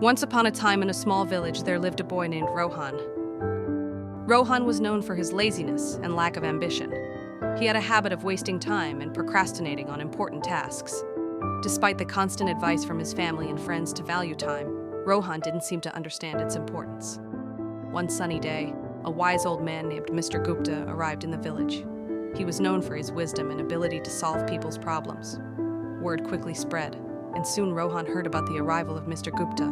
Once upon a time in a small village, there lived a boy named Rohan. Rohan was known for his laziness and lack of ambition. He had a habit of wasting time and procrastinating on important tasks. Despite the constant advice from his family and friends to value time, Rohan didn't seem to understand its importance. One sunny day, a wise old man named Mr. Gupta arrived in the village. He was known for his wisdom and ability to solve people's problems. Word quickly spread, and soon Rohan heard about the arrival of Mr. Gupta.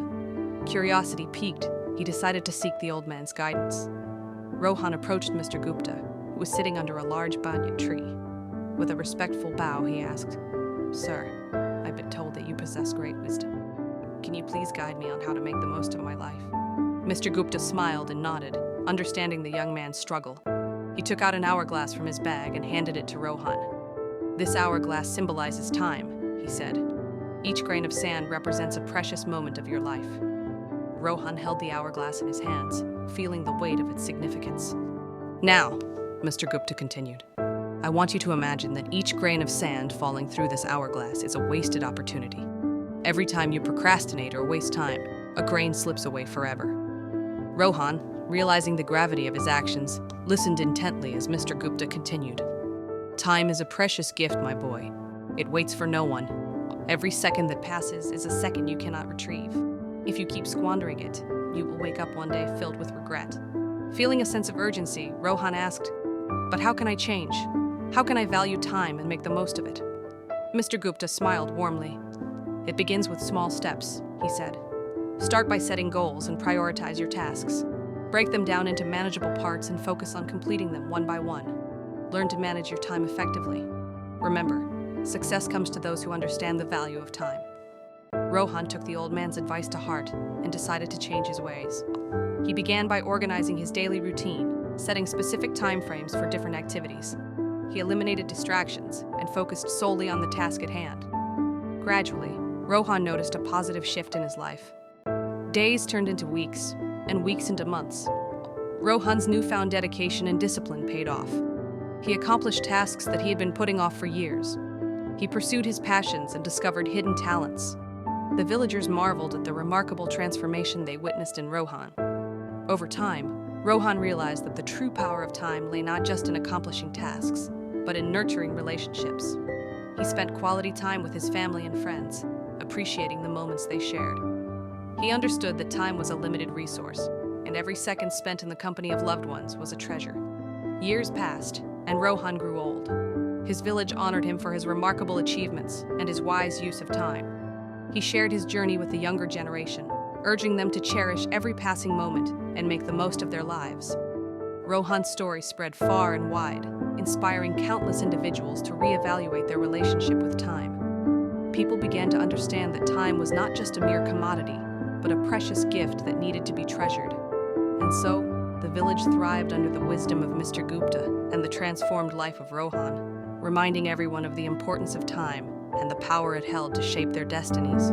Curiosity piqued, he decided to seek the old man's guidance. Rohan approached Mr. Gupta, who was sitting under a large banyan tree. With a respectful bow, he asked, "Sir, I've been told that you possess great wisdom. Can you please guide me on how to make the most of my life?" Mr. Gupta smiled and nodded, understanding the young man's struggle. He took out an hourglass from his bag and handed it to Rohan. "This hourglass symbolizes time," he said. "Each grain of sand represents a precious moment of your life." Rohan held the hourglass in his hands, feeling the weight of its significance. "Now," Mr. Gupta continued, "I want you to imagine that each grain of sand falling through this hourglass is a wasted opportunity. Every time you procrastinate or waste time, a grain slips away forever." Rohan, realizing the gravity of his actions, listened intently as Mr. Gupta continued. "Time is a precious gift, my boy. It waits for no one. Every second that passes is a second you cannot retrieve. If you keep squandering it, you will wake up one day filled with regret." Feeling a sense of urgency, Rohan asked, "But how can I change? How can I value time and make the most of it?" Mr. Gupta smiled warmly. "It begins with small steps," he said. "Start by setting goals and prioritize your tasks. Break them down into manageable parts and focus on completing them one by one. Learn to manage your time effectively. Remember, success comes to those who understand the value of time." Rohan took the old man's advice to heart and decided to change his ways. He began by organizing his daily routine, setting specific time frames for different activities. He eliminated distractions and focused solely on the task at hand. Gradually, Rohan noticed a positive shift in his life. Days turned into weeks, and weeks into months. Rohan's newfound dedication and discipline paid off. He accomplished tasks that he had been putting off for years. He pursued his passions and discovered hidden talents. The villagers marveled at the remarkable transformation they witnessed in Rohan. Over time, Rohan realized that the true power of time lay not just in accomplishing tasks, but in nurturing relationships. He spent quality time with his family and friends, appreciating the moments they shared. He understood that time was a limited resource, and every second spent in the company of loved ones was a treasure. Years passed, and Rohan grew old. His village honored him for his remarkable achievements and his wise use of time. He shared his journey with the younger generation, urging them to cherish every passing moment and make the most of their lives. Rohan's story spread far and wide, inspiring countless individuals to reevaluate their relationship with time. People began to understand that time was not just a mere commodity, but a precious gift that needed to be treasured. And so, the village thrived under the wisdom of Mr. Gupta and the transformed life of Rohan, reminding everyone of the importance of time and the power it held to shape their destinies.